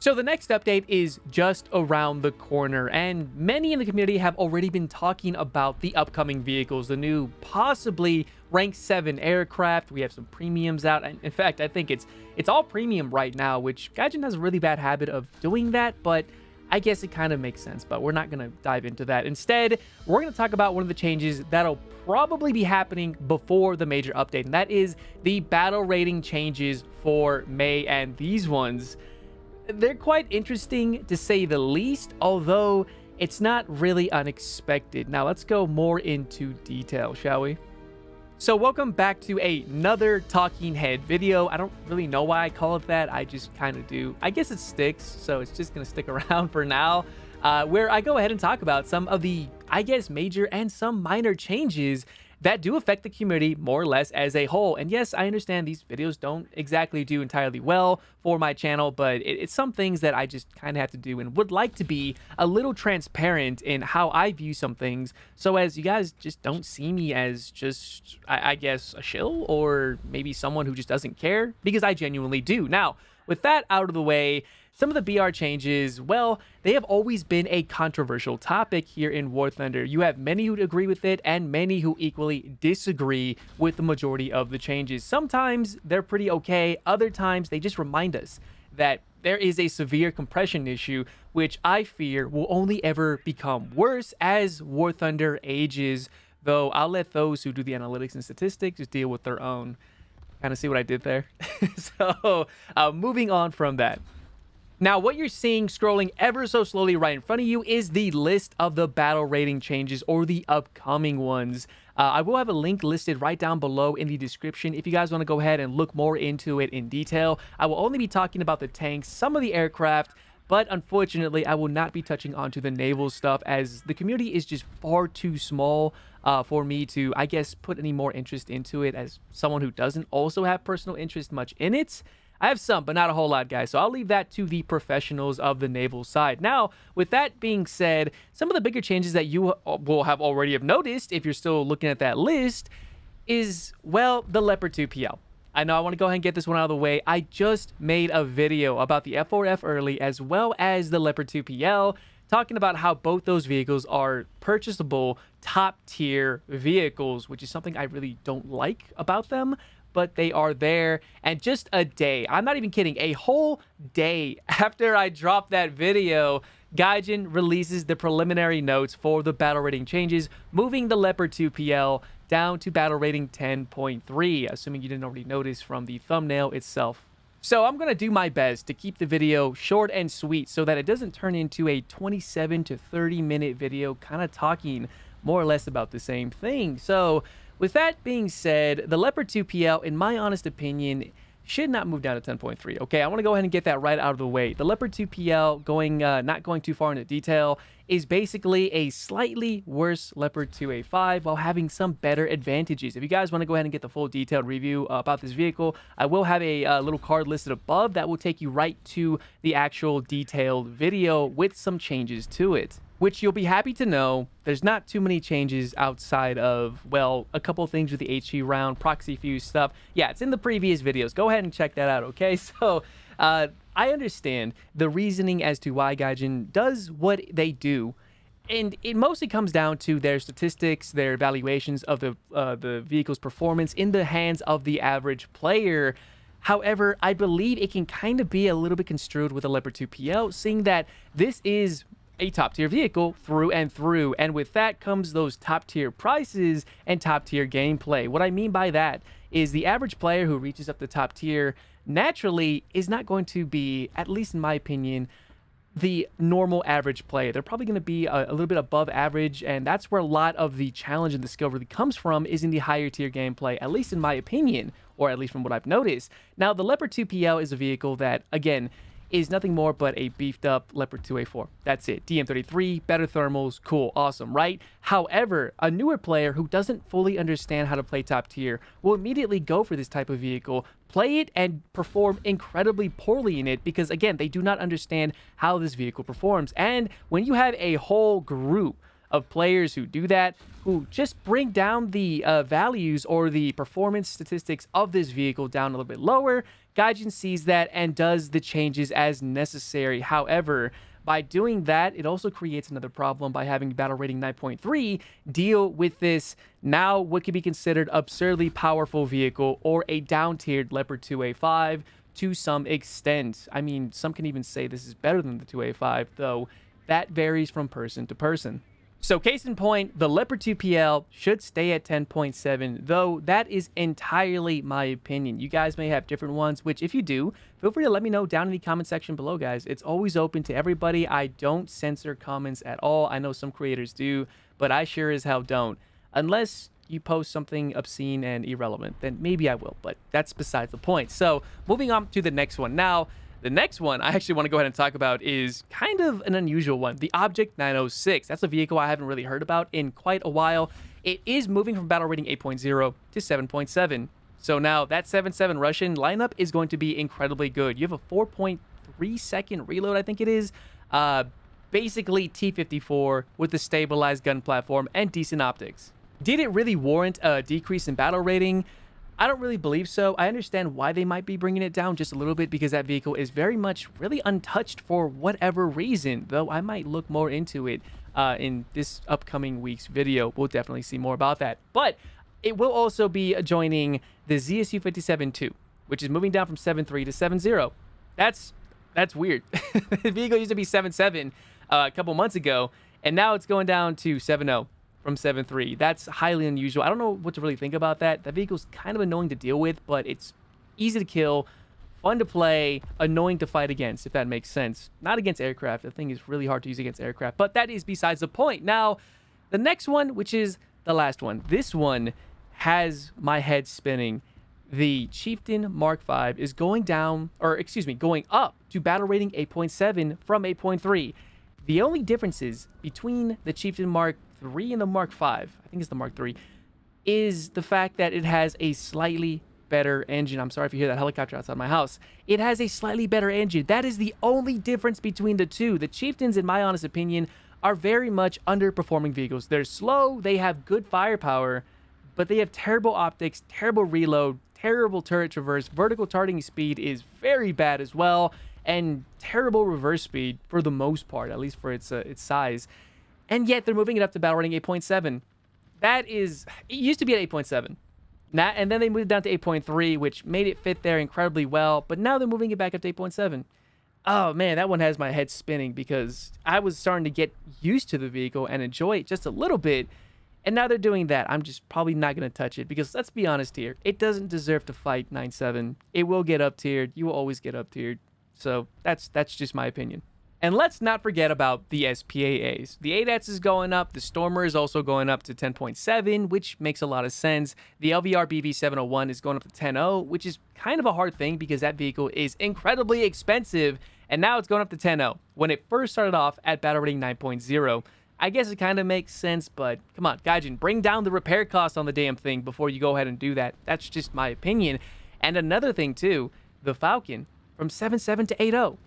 So the next update is just around the corner, and many in the community have already been talking about the upcoming vehicles, the new possibly rank 7 aircraft. We have some premiums out, and in fact I think it's all premium right now, which Gaijin has a really bad habit of doing that, but I guess it kind of makes sense. But we're not going to dive into that. Instead, we're going to talk about one of the changes that'll probably be happening before the major update, and that is the battle rating changes for May. And these ones, they're quite interesting to say the least, although it's not really unexpected. Now let's go more into detail, shall we? So welcome back to another talking head video. I don't really know why I call it that. I just kind of do. I guess it sticks, so it's just going to stick around for now, where I go ahead and talk about some of the, I guess, major and some minor changes that do affect the community more or less as a whole. And yes, I understand these videos don't exactly do entirely well for my channel, but it's some things that I just kind of have to do and would like to be a little transparent in how I view some things, so as you guys just don't see me as just, I guess, a shill or maybe someone who just doesn't care, because I genuinely do. Now, with that out of the way, some of the BR changes, well, they have always been a controversial topic here in War Thunder. You have many who agree with it and many who equally disagree with the majority of the changes. Sometimes they're pretty okay. Other times they just remind us that there is a severe compression issue, which I fear will only ever become worse as War Thunder ages, though I'll let those who do the analytics and statistics just deal with their own. Kind of see what I did there? So moving on from that. Now, what you're seeing scrolling ever so slowly right in front of you is the list of the battle rating changes, or the upcoming ones. I will have a link listed right down below in the description if you guys want to go ahead and look more into it in detail. I will only be talking about the tanks, some of the aircraft, but unfortunately, I will not be touching onto the naval stuff, as the community is just far too small for me to, I guess, put any more interest into it as someone who doesn't also have personal interest much in it. I have some, but not a whole lot, guys. So I'll leave that to the professionals of the naval side. Now, with that being said, some of the bigger changes that you will have already have noticed, if you're still looking at that list, is, well, the Leopard 2 PL. I know I want to go ahead and get this one out of the way. I just made a video about the F4F early as well as the Leopard 2 PL, talking about how both those vehicles are purchasable top-tier vehicles, which is something I really don't like about them, but they are there. And just a day, I'm not even kidding, a whole day after I dropped that video, Gaijin releases the preliminary notes for the battle rating changes, moving the Leopard 2 PL down to battle rating 10.3, assuming you didn't already notice from the thumbnail itself. So I'm going to do my best to keep the video short and sweet so that it doesn't turn into a 27 to 30 minute video kind of talking more or less about the same thing. So with that being said, the Leopard 2 PL, in my honest opinion, should not move down to 10.3. Okay, I want to go ahead and get that right out of the way. The Leopard 2 PL, not going too far into detail, is basically a slightly worse Leopard 2A5 while having some better advantages. If you guys want to go ahead and get the full detailed review about this vehicle, I will have a little card listed above that will take you right to the actual detailed video with some changes to it, which you'll be happy to know there's not too many changes outside of, well, a couple things with the HE round, proxy fuse stuff. Yeah, it's in the previous videos. Go ahead and check that out, okay? So, I understand the reasoning as to why Gaijin does what they do, and it mostly comes down to their statistics, their evaluations of the vehicle's performance in the hands of the average player. However, I believe it can kind of be a little bit construed with a Leopard 2 PL, seeing that this is a top-tier vehicle through and through, and with that comes those top-tier prices and top-tier gameplay. What I mean by that is the average player who reaches up the top tier naturally is not going to be, at least in my opinion, the normal average player. They're probably going to be a little bit above average, and that's where a lot of the challenge and the skill really comes from, is in the higher tier gameplay, at least in my opinion, or at least from what I've noticed. Now, the Leopard 2 PL is a vehicle that, again, is nothing more but a beefed up Leopard 2A4. That's it. DM33, better thermals, cool, awesome, right? However, a newer player who doesn't fully understand how to play top tier will immediately go for this type of vehicle, play it, and perform incredibly poorly in it because, again, they do not understand how this vehicle performs. And when you have a whole group of players who do that, who just bring down the values or the performance statistics of this vehicle down a little bit lower. Gaijin sees that and does the changes as necessary. However, by doing that, it also creates another problem by having battle rating 9.3 deal with this now what could be considered absurdly powerful vehicle or a down-tiered Leopard 2A5 to some extent. I mean, some can even say this is better than the 2A5, though that varies from person to person. So case in point, the Leopard 2 PL should stay at 10.7, though that is entirely my opinion. You guys may have different ones, which if you do, feel free to let me know down in the comment section below, guys. It's always open to everybody. I don't censor comments at all. I know some creators do, but I sure as hell don't. Unless you post something obscene and irrelevant, then maybe I will, but that's besides the point. So moving on to the next one. Now, the next one I actually want to go ahead and talk about is kind of an unusual one, the Object 906. That's a vehicle I haven't really heard about in quite a while. It is moving from battle rating 8.0 to 7.7. So now that 7.7 Russian lineup is going to be incredibly good. You have a 4.3 second reload, I think it is. Basically T-54 with the stabilized gun platform and decent optics. Did it really warrant a decrease in battle rating? I don't really believe so. I understand why they might be bringing it down just a little bit because that vehicle is very much really untouched for whatever reason, though I might look more into it in this upcoming week's video. We'll definitely see more about that. But it will also be joining the ZSU 57-2, which is moving down from 7.3 to 7.0. That's weird. The vehicle used to be 7.7 a couple months ago, and now it's going down to 7.0. From 7.3. That's highly unusual. I don't know what to really think about that. That vehicle's kind of annoying to deal with, but it's easy to kill, fun to play, annoying to fight against, if that makes sense. Not against aircraft. The thing is really hard to use against aircraft, but that is besides the point. Now, the next one, which is the last one. This one has my head spinning. The Chieftain Mark V is going down, or excuse me, going up to battle rating 8.7 from 8.3. The only differences between the Chieftain Mark 3 and the Mark 5, I think it's the Mark 3, is the fact that it has a slightly better engine. I'm sorry if you hear that helicopter outside my house. It has a slightly better engine. That is the only difference between the two. The Chieftains, in my honest opinion, are very much underperforming vehicles. They're slow, they have good firepower, but they have terrible optics, terrible reload, terrible turret traverse, vertical targeting speed is very bad as well, and terrible reverse speed for the most part, at least for its size. And yet they're moving it up to battle rating 8.7. That is, it used to be at 8.7. Now, and then they moved it down to 8.3, which made it fit there incredibly well. But now they're moving it back up to 8.7. Oh man, that one has my head spinning because I was starting to get used to the vehicle and enjoy it just a little bit. And now they're doing that. I'm just probably not going to touch it because let's be honest here. It doesn't deserve to fight 9.7. It will get up tiered. You will always get up tiered. So that's just my opinion. And let's not forget about the SPAAs. The ADATS is going up. The Stormer is also going up to 10.7, which makes a lot of sense. The LVR BV701 is going up to 10.0, which is kind of a hard thing because that vehicle is incredibly expensive. And now it's going up to 10.0 when it first started off at battle rating 9.0. I guess it kind of makes sense, but come on, Gaijin, bring down the repair cost on the damn thing before you go ahead and do that. That's just my opinion. And another thing, too, the Falcon from 7.7 to 8.0.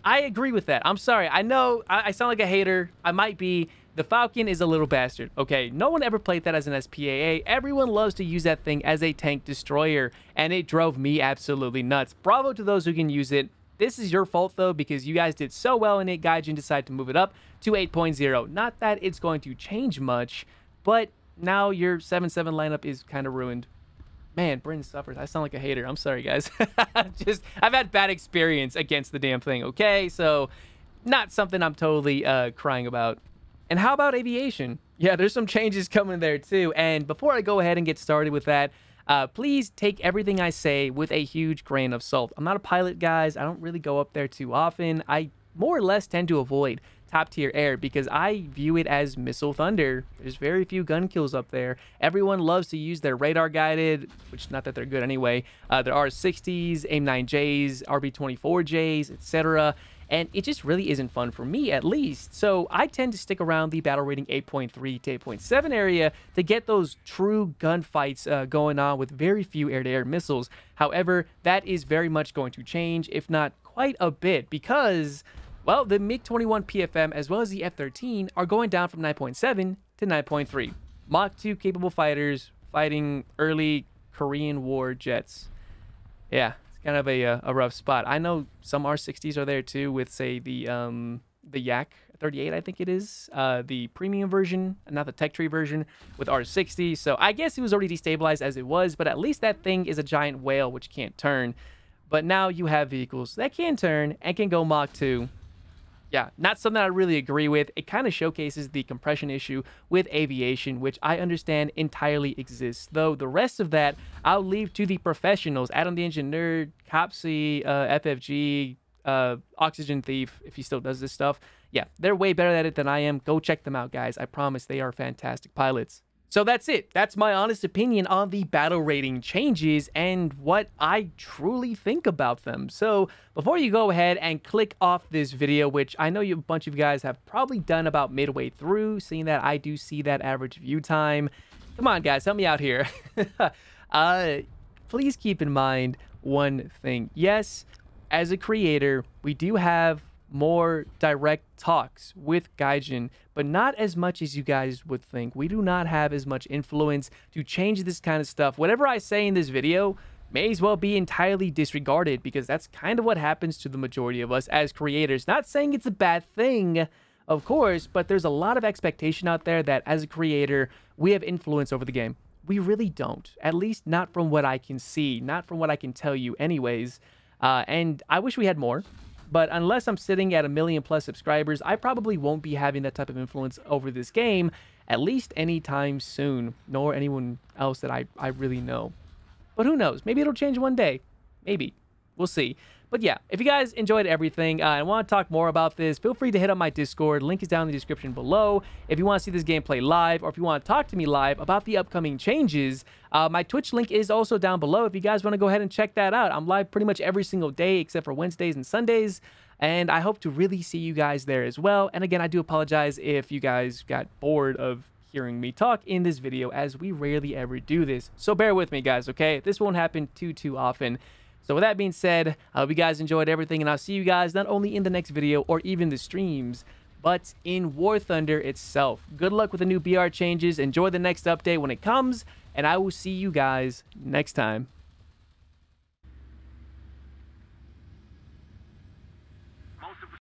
I agree with that. I'm sorry. I know I sound like a hater. I might be. The Falcon is a little bastard. Okay, no one ever played that as an SPAA. Everyone loves to use that thing as a tank destroyer, and it drove me absolutely nuts. Bravo to those who can use it. This is your fault, though, because you guys did so well in it. Gaijin decided to move it up to 8.0. Not that it's going to change much, but now your 7.7 lineup is kind of ruined. Man, Bryn suffers. I sound like a hater. I'm sorry, guys. I've had bad experience against the damn thing, okay? So, not something I'm totally crying about. And how about aviation? Yeah, there's some changes coming there, too. And before I go ahead and get started with that, please take everything I say with a huge grain of salt. I'm not a pilot, guys. I don't really go up there too often. I more or less tend to avoid top-tier air because I view it as missile thunder. There's very few gun kills up there. Everyone loves to use their radar-guided, which not that they're good anyway. There are 60s, AIM-9Js, RB-24Js, etc., and it just really isn't fun for me, at least. So I tend to stick around the battle rating 8.3 to 8.7 area to get those true gunfights going on with very few air-to-air missiles. However, that is very much going to change, if not quite a bit, because Well, the MiG-21 PFM as well as the F-13 are going down from 9.7 to 9.3. Mach 2 capable fighters fighting early Korean War jets. Yeah, it's kind of a rough spot. I know some R-60s are there too with, say, the Yak 38, I think it is, the premium version, not the tech tree version, with R-60. So I guess it was already destabilized as it was, but at least that thing is a giant whale which can't turn. But now you have vehicles that can turn and can go Mach 2. Yeah, not something I really agree with. It kind of showcases the compression issue with aviation, which I understand entirely exists. Though the rest of that, I'll leave to the professionals. Adam the Engine Nerd, Copsy, FFG, Oxygen Thief, if he still does this stuff. Yeah, they're way better at it than I am. Go check them out, guys. I promise they are fantastic pilots. So that's it. That's my honest opinion on the battle rating changes and what I truly think about them. So before you go ahead and click off this video, which I know a bunch of you guys have probably done about midway through, seeing that I do see that average view time. Come on, guys, help me out here. Please keep in mind one thing. Yes, as a creator, we do have more direct talks with Gaijin, but not as much as you guys would think. We do not have as much influence to change this kind of stuff. Whatever I say in this video may as well be entirely disregarded, because that's kind of what happens to the majority of us as creators. Not saying it's a bad thing, of course, but there's a lot of expectation out there that as a creator, we have influence over the game. We really don't, at least not from what I can see, not from what I can tell you anyways. And I wish we had more. But unless I'm sitting at 1 million+ subscribers, I probably won't be having that type of influence over this game, at least anytime soon, nor anyone else that I really know. But who knows? Maybe it'll change one day. Maybe. We'll see. But yeah, if you guys enjoyed everything and want to talk more about this, feel free to hit up my Discord. Link is down in the description below. If you want to see this gameplay live, or if you want to talk to me live about the upcoming changes, my Twitch link is also down below if you guys want to go ahead and check that out. I'm live pretty much every single day except for Wednesdays and Sundays, and I hope to really see you guys there as well. And again, I do apologize if you guys got bored of hearing me talk in this video, as we rarely ever do this. So bear with me, guys, okay? This won't happen too often. So with that being said, I hope you guys enjoyed everything, and I'll see you guys not only in the next video or even the streams, but in War Thunder itself. Good luck with the new BR changes. Enjoy the next update when it comes, and I will see you guys next time.